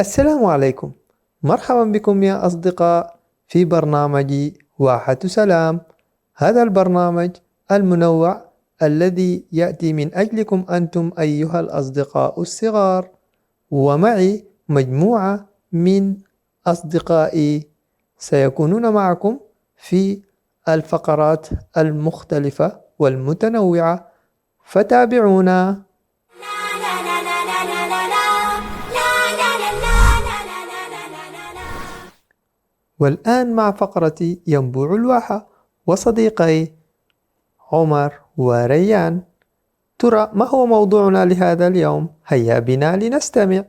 السلام عليكم. مرحبا بكم يا أصدقاء في برنامج واحة سلام. هذا البرنامج المنوع الذي يأتي من أجلكم أنتم أيها الأصدقاء الصغار، ومعي مجموعة من أصدقائي سيكونون معكم في الفقرات المختلفة والمتنوعة، فتابعونا. والآن مع فقرة ينبوع الواحة وصديقي عمر وريان. ترى ما هو موضوعنا لهذا اليوم؟ هيا بنا لنستمع.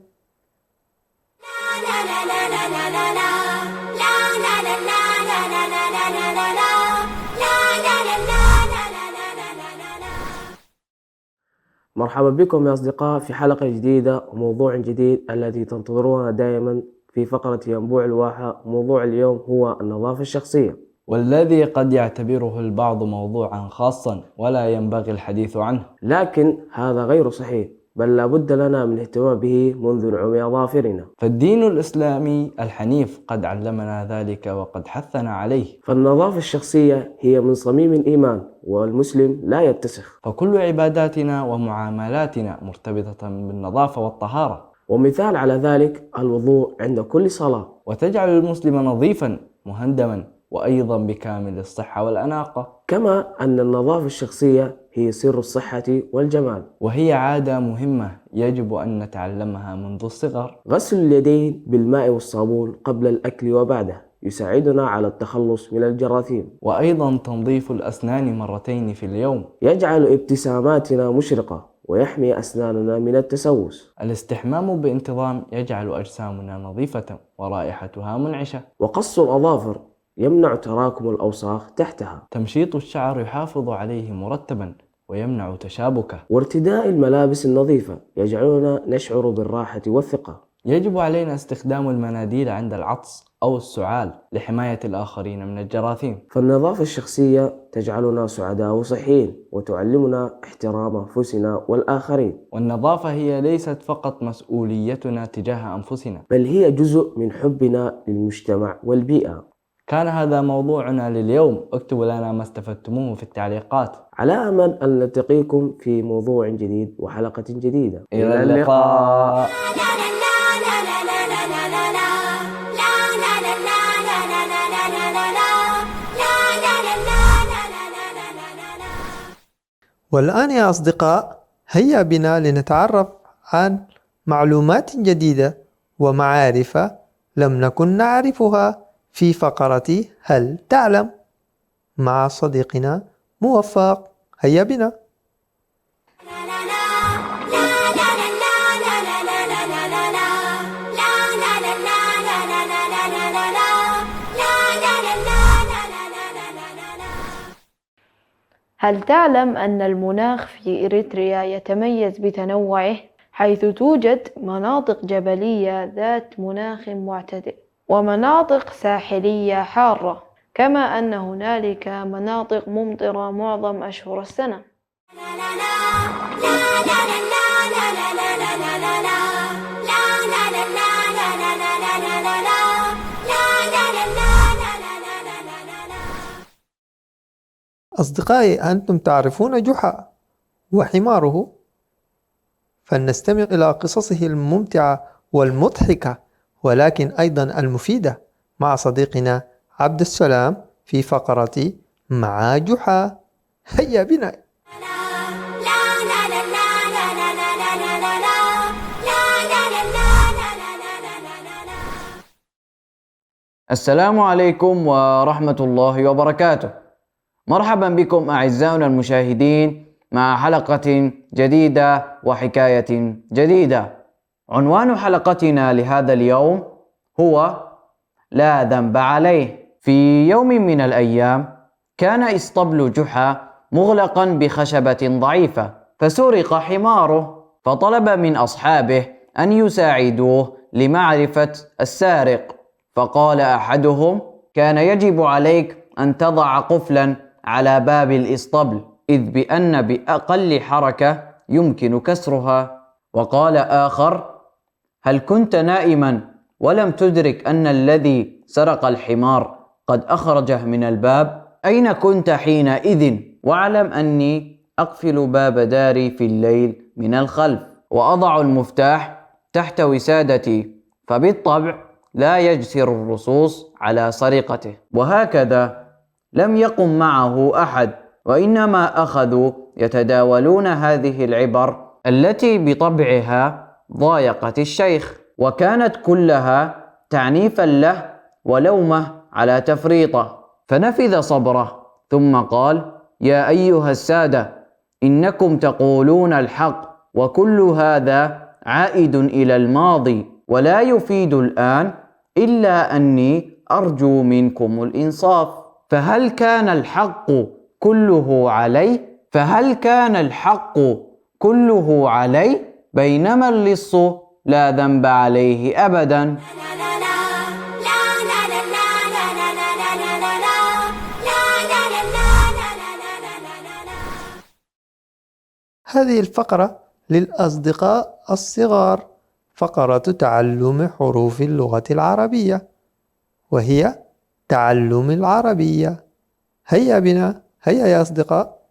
مرحبا بكم يا أصدقاء في حلقة جديدة وموضوع جديد الذي تنتظرونها دائما في فقرة ينبوع الواحة. موضوع اليوم هو النظافة الشخصية، والذي قد يعتبره البعض موضوعا خاصا ولا ينبغي الحديث عنه، لكن هذا غير صحيح، بل لابد لنا من الاهتمام به منذ نعوم أظافرنا. فالدين الإسلامي الحنيف قد علمنا ذلك وقد حثنا عليه. فالنظافة الشخصية هي من صميم الإيمان، والمسلم لا يتسخ. فكل عباداتنا ومعاملاتنا مرتبطة بالنظافة والطهارة، ومثال على ذلك الوضوء عند كل صلاة، وتجعل المسلم نظيفا مهندما وأيضا بكامل الصحة والأناقة. كما أن النظافة الشخصية هي سر الصحة والجمال، وهي عادة مهمة يجب أن نتعلمها منذ الصغر. غسل اليدين بالماء والصابون قبل الأكل وبعده يساعدنا على التخلص من الجراثيم. وأيضا تنظيف الأسنان مرتين في اليوم يجعل ابتساماتنا مشرقة ويحمي أسناننا من التسوس. الاستحمام بانتظام يجعل أجسامنا نظيفة ورائحتها منعشة. وقص الأظافر يمنع تراكم الأوساخ تحتها. تمشيط الشعر يحافظ عليه مرتبا ويمنع تشابكه. وارتداء الملابس النظيفة يجعلنا نشعر بالراحة والثقة. يجب علينا استخدام المناديل عند العطس أو السعال لحماية الآخرين من الجراثيم. فالنظافة الشخصية تجعلنا سعداء وصحيين وتعلمنا احترام أنفسنا والآخرين. والنظافة هي ليست فقط مسؤوليتنا تجاه أنفسنا، بل هي جزء من حبنا للمجتمع والبيئة. كان هذا موضوعنا لليوم. اكتبوا لنا ما استفدتموه في التعليقات. على أمل أن نلتقيكم في موضوع جديد وحلقة جديدة. إلى اللقاء. والآن يا أصدقاء، هيا بنا لنتعرف عن معلومات جديدة ومعارف لم نكن نعرفها في فقرة هل تعلم مع صديقنا موفق. هيا بنا. هل تعلم أن المناخ في إريتريا يتميز بتنوعه، حيث توجد مناطق جبلية ذات مناخ معتدل ومناطق ساحلية حارة، كما أن هنالك مناطق ممطرة معظم أشهر السنة. أصدقائي، أنتم تعرفون جحا وحماره، فلنستمع إلى قصصه الممتعة والمضحكة ولكن أيضا المفيدة مع صديقنا عبد السلام في فقرة مع جحا. هيا بنا. السلام عليكم ورحمة الله وبركاته. مرحبا بكم أعزائنا المشاهدين مع حلقة جديدة وحكاية جديدة. عنوان حلقتنا لهذا اليوم هو لا ذنب عليه. في يوم من الأيام كان إسطبل جحا مغلقا بخشبة ضعيفة، فسرق حماره، فطلب من أصحابه أن يساعدوه لمعرفة السارق. فقال أحدهم: كان يجب عليك أن تضع قفلا على باب الإسطبل، إذ بأن بأقل حركة يمكن كسرها. وقال آخر: هل كنت نائما ولم تدرك أن الذي سرق الحمار قد أخرجه من الباب؟ أين كنت حينئذ؟ واعلم أني أقفل باب داري في الليل من الخلف، وأضع المفتاح تحت وسادتي، فبالطبع لا يجسر اللصوص على سرقته. وهكذا لم يقم معه أحد، وإنما أخذوا يتداولون هذه العبر التي بطبعها ضايقت الشيخ، وكانت كلها تعنيفا له ولومه على تفريطه. فنفذ صبره ثم قال: يا أيها السادة، إنكم تقولون الحق، وكل هذا عائد إلى الماضي ولا يفيد الآن، إلا أني أرجو منكم الإنصاف. فهل كان الحق كله علي بينما اللص لا ذنب عليه أبدا؟ هذه الفقرة للأصدقاء الصغار، فقرة تعلم حروف اللغة العربية، وهي تعلم العربية. هيا بنا، هيا يا أصدقاء.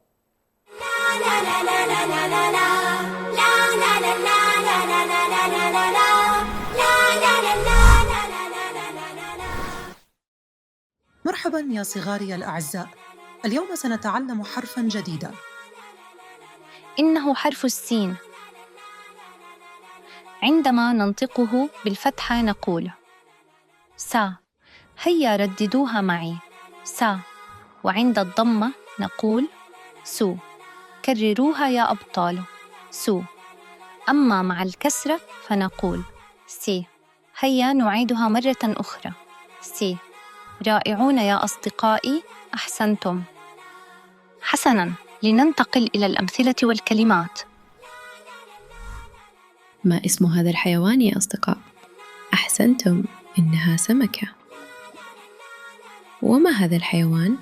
مرحبا يا صغاري الأعزاء، اليوم سنتعلم حرفاً جديداً. إنه حرف السين. عندما ننطقه بالفتحة نقول سا. هيا رددوها معي: سا. وعند الضمة نقول سو. كرروها يا أبطال: سو. أما مع الكسرة فنقول سي. هيا نعيدها مرة أخرى: سي. رائعون يا أصدقائي، أحسنتم. حسناً، لننتقل إلى الأمثلة والكلمات. ما اسم هذا الحيوان يا أصدقاء؟ أحسنتم، إنها سمكة. وما هذا الحيوان؟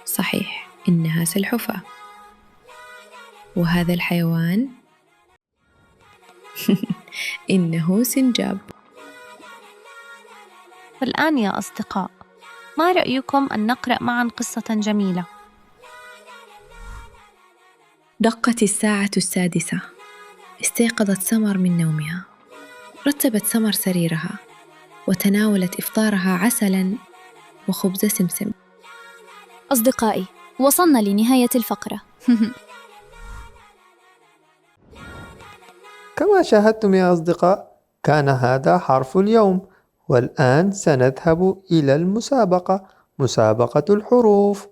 صحيح، إنها سلحفاة. وهذا الحيوان؟ إنه سنجاب. والآن يا أصدقاء، ما رأيكم أن نقرأ معاً قصة جميلة؟ دقت الساعة 6. استيقظت سمر من نومها. رتبت سمر سريرها وتناولت إفطارها عسلاً وخبز سمسم. أصدقائي، وصلنا لنهاية الفقرة. كما شاهدتم يا أصدقاء، كان هذا حرف اليوم، والآن سنذهب إلى المسابقة، مسابقة الحروف،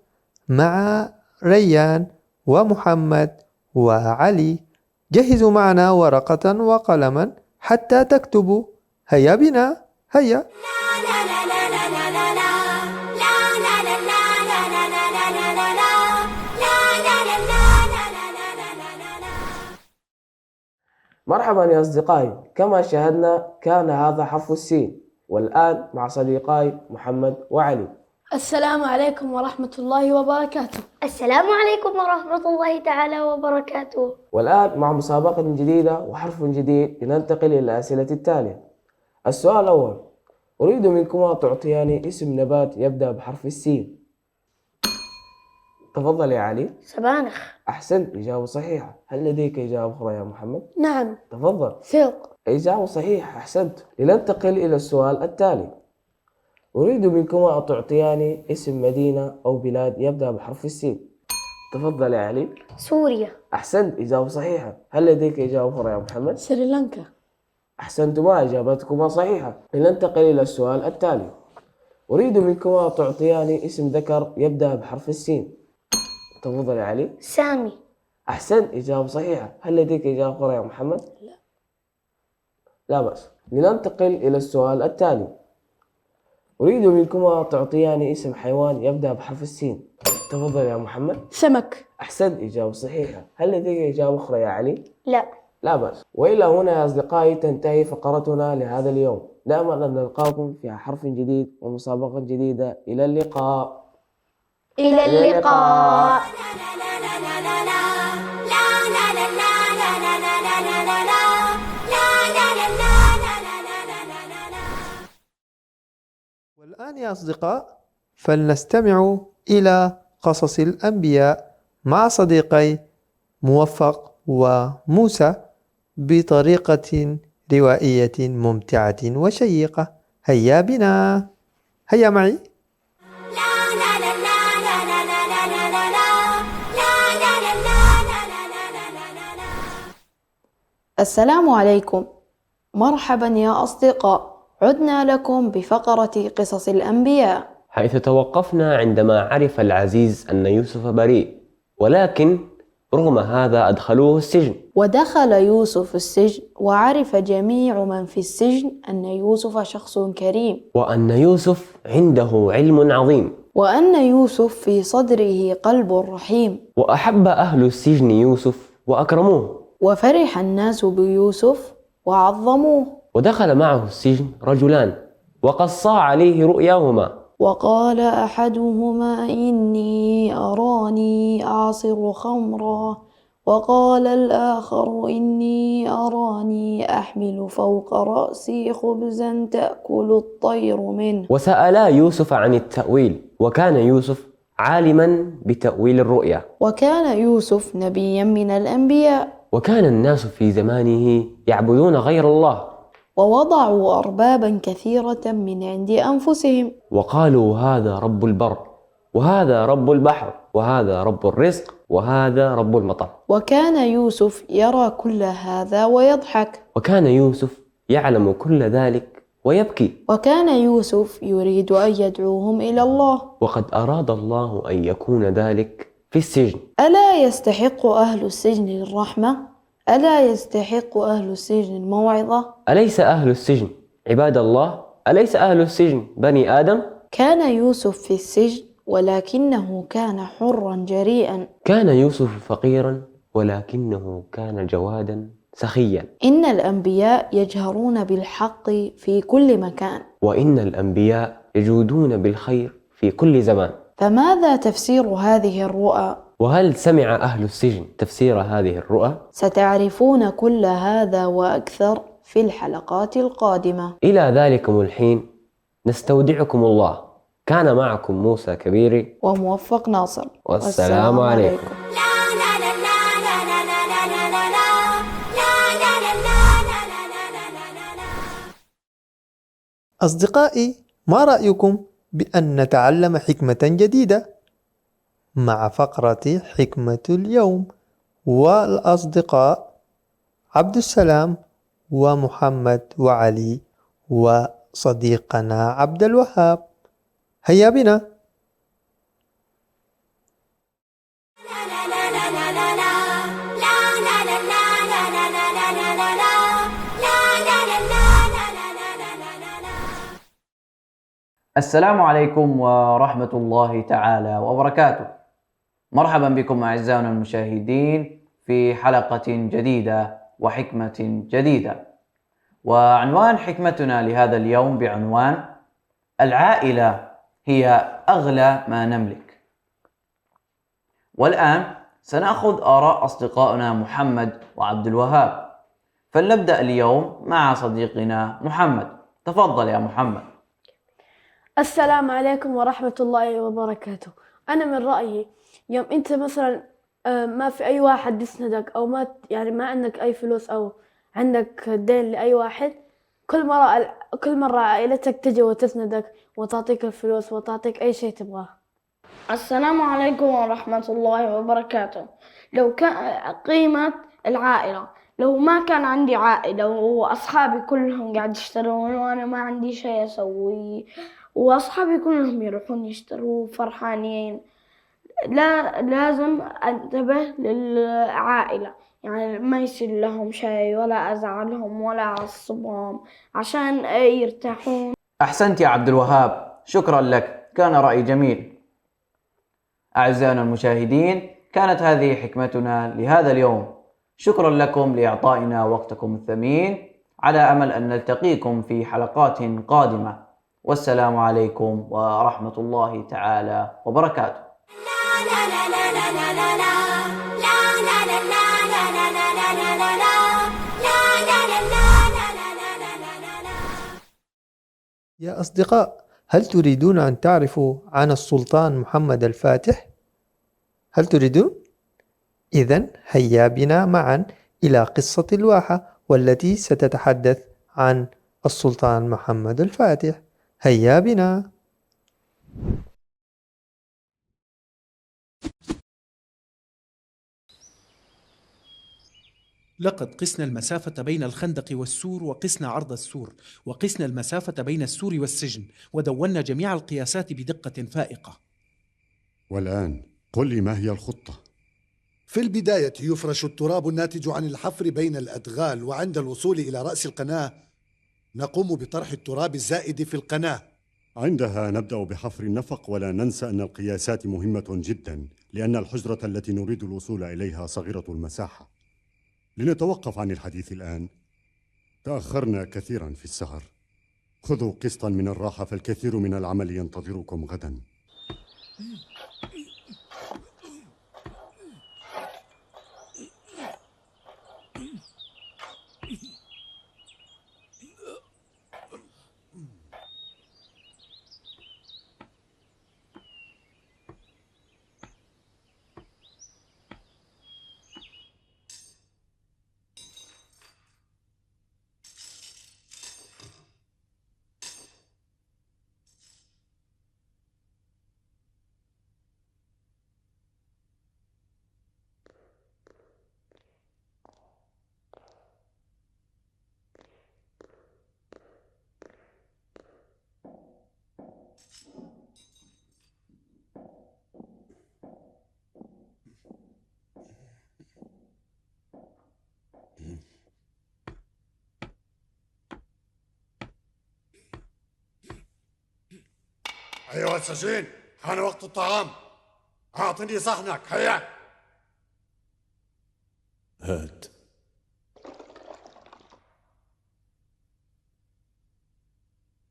مع ريان ومحمد وعلي. جهزوا معنا ورقة وقلما حتى تكتبوا. هيا بنا، هيا. مرحبا يا أصدقائي، كما شاهدنا كان هذا حرف السين، والآن مع صديقاي محمد وعلي. السلام عليكم ورحمة الله وبركاته. السلام عليكم ورحمة الله تعالى وبركاته. والآن مع مسابقة جديدة وحرف جديد، لننتقل إلى الأسئلة التالية. السؤال الأول: أريد منكما تعطياني اسم نبات يبدأ بحرف السين. تفضل يا علي. سبانخ. أحسنت، إجابة صحيحة. هل لديك إجابة أخرى يا محمد؟ نعم. تفضل. ثق. إجابة صحيحة، أحسنت. لننتقل إلى السؤال التالي: أريد منكما أن تعطياني اسم مدينة أو بلاد يبدأ بحرف السين. تفضل يا علي. سوريا. أحسنت، إجابة صحيحة. هل لديك إجابة أخرى يا محمد؟ سريلانكا. أحسنتما، إجابتكما صحيحة. لننتقل إلى السؤال التالي: أريد منكما أن تعطياني اسم ذكر يبدأ بحرف السين. تفضل يا علي. سامي. أحسنت، إجابة صحيحة. هل لديك إجابة أخرى يا محمد؟ لا بأس. لننتقل إلى السؤال التالي: أريد منكما أن تعطياني اسم حيوان يبدأ بحرف السين. تفضل يا محمد. سمك. أحسنت، إجابة صحيحة. هل لديك إجابة أخرى يا علي؟ لا. لا بأس. وإلى هنا يا أصدقائي تنتهي فقرتنا لهذا اليوم. نأمل أن نلقاكم في حرف جديد ومسابقة جديدة. إلى اللقاء. إلى اللقاء. لا لا لا لا لا لا لا لا لا لا لا لا لا لا لا والآن يا أصدقاء فلنستمع إلى قصص الأنبياء مع صديقي موفق وموسى بطريقة روائية ممتعة وشيقة. هيا بنا، هيا معي. السلام عليكم، مرحبا يا أصدقاء، عدنا لكم بفقرة قصص الأنبياء، حيث توقفنا عندما عرف العزيز أن يوسف بريء، ولكن رغم هذا أدخلوه السجن. ودخل يوسف السجن وعرف جميع من في السجن أن يوسف شخص كريم، وأن يوسف عنده علم عظيم، وأن يوسف في صدره قلب رحيم. وأحب أهل السجن يوسف وأكرموه، وفرح الناس بيوسف وعظموه. ودخل معه السجن رجلان وقصا عليه رؤياهما، وقال أحدهما إني أراني أعصر خمرا، وقال الآخر إني أراني أحمل فوق رأسي خبزا تأكل الطير منه. وسألا يوسف عن التأويل، وكان يوسف عالما بتأويل الرؤيا، وكان يوسف نبيا من الأنبياء. وكان الناس في زمانه يعبدون غير الله، ووضعوا أربابا كثيرة من عند أنفسهم، وقالوا هذا رب البر، وهذا رب البحر، وهذا رب الرزق، وهذا رب المطر. وكان يوسف يرى كل هذا ويضحك، وكان يوسف يعلم كل ذلك ويبكي، وكان يوسف يريد أن يدعوهم إلى الله، وقد أراد الله أن يكون ذلك في السجن. ألا يستحق أهل السجن الرحمة؟ ألا يستحق أهل السجن الموعظة؟ أليس أهل السجن عباد الله؟ أليس أهل السجن بني آدم؟ كان يوسف في السجن ولكنه كان حرا جريئا. كان يوسف فقيرا ولكنه كان جوادا سخيا. إن الأنبياء يجهرون بالحق في كل مكان، وإن الأنبياء يجودون بالخير في كل زمان. فماذا تفسير هذه الرؤى؟ وهل سمع أهل السجن تفسير هذه الرؤى؟ ستعرفون كل هذا وأكثر في الحلقات القادمة. إلى ذلكم الحين نستودعكم الله. كان معكم موسى كبيري وموفق ناصر، والسلام عليكم. أصدقائي، ما رأيكم بأن نتعلم حكمة جديدة مع فقرة حكمة اليوم؟ والأصدقاء عبد السلام ومحمد وعلي وصديقنا عبد الوهاب. هيا بنا. السلام عليكم ورحمة الله تعالى وبركاته. مرحبا بكم أعزائنا المشاهدين في حلقة جديدة وحكمة جديدة. وعنوان حكمتنا لهذا اليوم بعنوان العائلة هي أغلى ما نملك. والآن سنأخذ آراء أصدقائنا محمد وعبد الوهاب، فلنبدأ اليوم مع صديقنا محمد. تفضل يا محمد. السلام عليكم ورحمة الله وبركاته. أنا من رأيي يوم أنت مثلا ما في أي واحد يسندك، أو ما عندك أي فلوس، أو عندك دين لأي واحد، كل مرة عائلتك تجي وتسندك وتعطيك الفلوس وتعطيك أي شيء تبغاه. السلام عليكم ورحمة الله وبركاته. لو كان قيمة العائلة، لو ما كان عندي عائلة وأصحابي كلهم قاعد يشترون وأنا ما عندي شيء أسوي، وأصحابي كلهم يروحون يشتروا فرحانين، لازم أنتبه للعائلة، يعني ما يصير لهم شيء ولا أزعلهم ولا أعصبهم عشان يرتاحون. أحسنت يا عبد الوهاب، شكرا لك، كان رأي جميل. أعزائنا المشاهدين، كانت هذه حكمتنا لهذا اليوم. شكرا لكم لإعطائنا وقتكم الثمين، على أمل أن نلتقيكم في حلقات قادمة، والسلام عليكم ورحمة الله تعالى وبركاته. يا أصدقاء، هل تريدون أن تعرفوا عن السلطان محمد الفاتح؟ هل تريدون؟ إذن هيا بنا معا إلى قصة الواحة والتي ستتحدث عن السلطان محمد الفاتح. هيا بنا. لقد قسنا المسافة بين الخندق والسور، وقسنا عرض السور، وقسنا المسافة بين السور والسجن، ودونا جميع القياسات بدقة فائقة. والآن قل لي ما هي الخطة؟ في البداية يفرش التراب الناتج عن الحفر بين الأدغال، وعند الوصول إلى رأس القناة نقوم بطرح التراب الزائد في القناة. عندها نبدأ بحفر النفق، ولا ننسى أن القياسات مهمة جدا، لأن الحجرة التي نريد الوصول إليها صغيرة المساحة. لنتوقف عن الحديث الآن، تأخرنا كثيرا في السهر. خذوا قسطا من الراحة، فالكثير من العمل ينتظركم غدا. أيها السجين، حان وقت الطعام. أعطني صحنك. هيا. هات.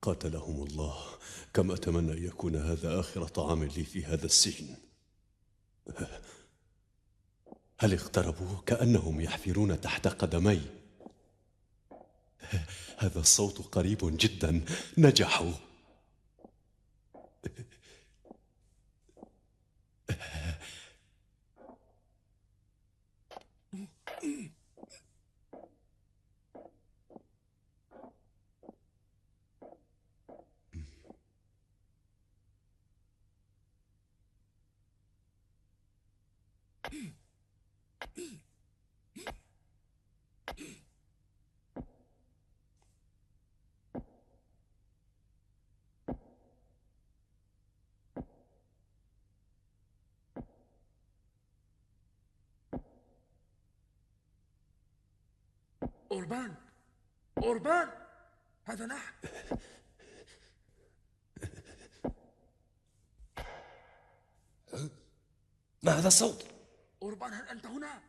قاتلهم الله، كم أتمنى أن يكون هذا آخر طعام لي في هذا السجن. هل اقتربوا كأنهم يحفرون تحت قدمي؟ هذا الصوت قريب جدا. نجحوا. أوربان، أوربان، هذا نحن. ما هذا الصوت؟ أوربان، هل أنت هنا؟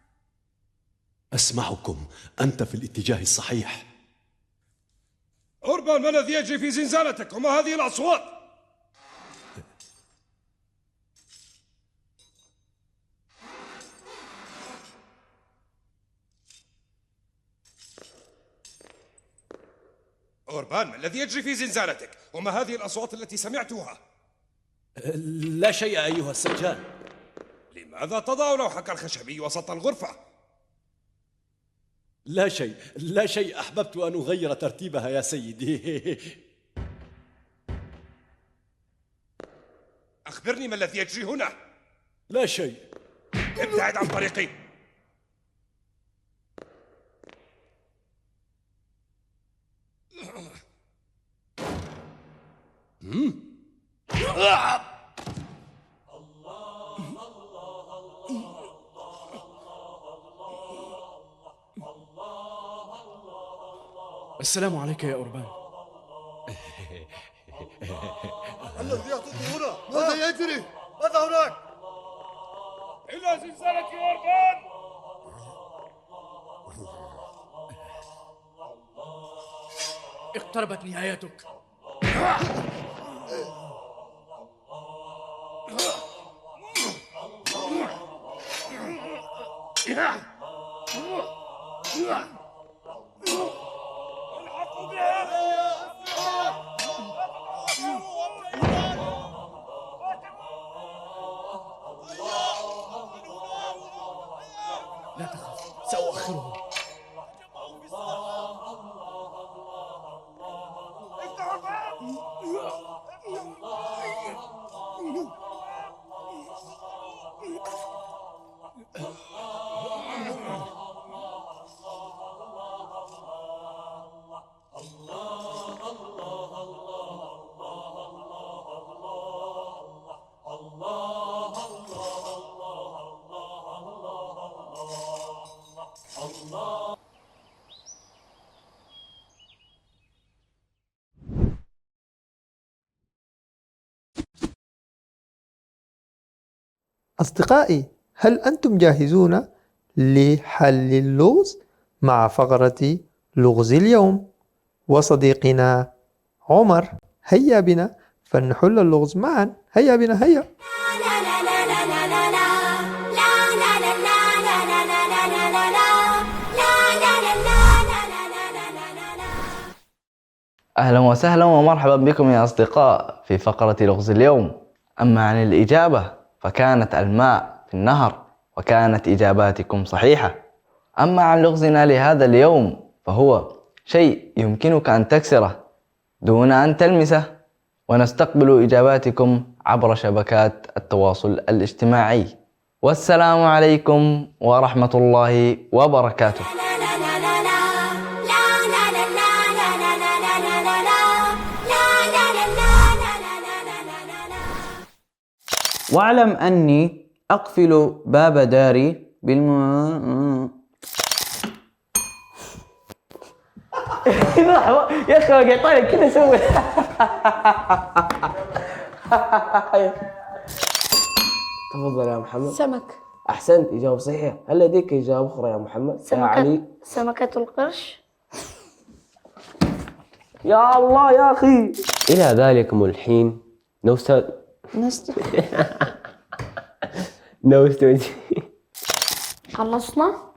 أسمعكم. أنت في الاتجاه الصحيح. أوربان، ما الذي يجري في زنزانتك؟ وما هذه الأصوات؟ أوربان، ما الذي يجري في زنزانتك؟ وما هذه الأصوات التي سمعتها؟ لا شيء أيها السجان. لماذا تضع لوحك الخشبي وسط الغرفة؟ لا شيء، لا شيء. أحببت أن أغير ترتيبها يا سيدي. أخبرني ما الذي يجري هنا؟ لا شيء. ابتعد عن طريقي. السلام عليك يا أوربان. الذي يحدث هنا؟ ماذا يجري؟ ماذا هناك؟ إلى زنزانة أوربان! اقتربت نهايتك. الحقوا بهم! أصدقائي، هل أنتم جاهزون لحل اللغز مع فقرة لغز اليوم؟ وصديقنا عمر، هيا بنا فلنحل اللغز معا. هيا بنا، هيا. أهلا وسهلا ومرحبا بكم يا أصدقاء في فقرة لغز اليوم. أما عن الإجابة فكانت الماء في النهر، وكانت إجاباتكم صحيحة. أما عن لغزنا لهذا اليوم فهو شيء يمكنك أن تكسره دون أن تلمسه، ونستقبل إجاباتكم عبر شبكات التواصل الاجتماعي. والسلام عليكم ورحمة الله وبركاته. واعلم أني أقفل باب داري يا أخي قاعد كذا سوي. تفضل يا محمد. سمك. أحسنت، إجابة صحيحة. هل لديك إجابة أخرى يا محمد؟ يا علي. سمكة القرش. يا الله يا أخي. إلى ذلكم الحين خلصنا؟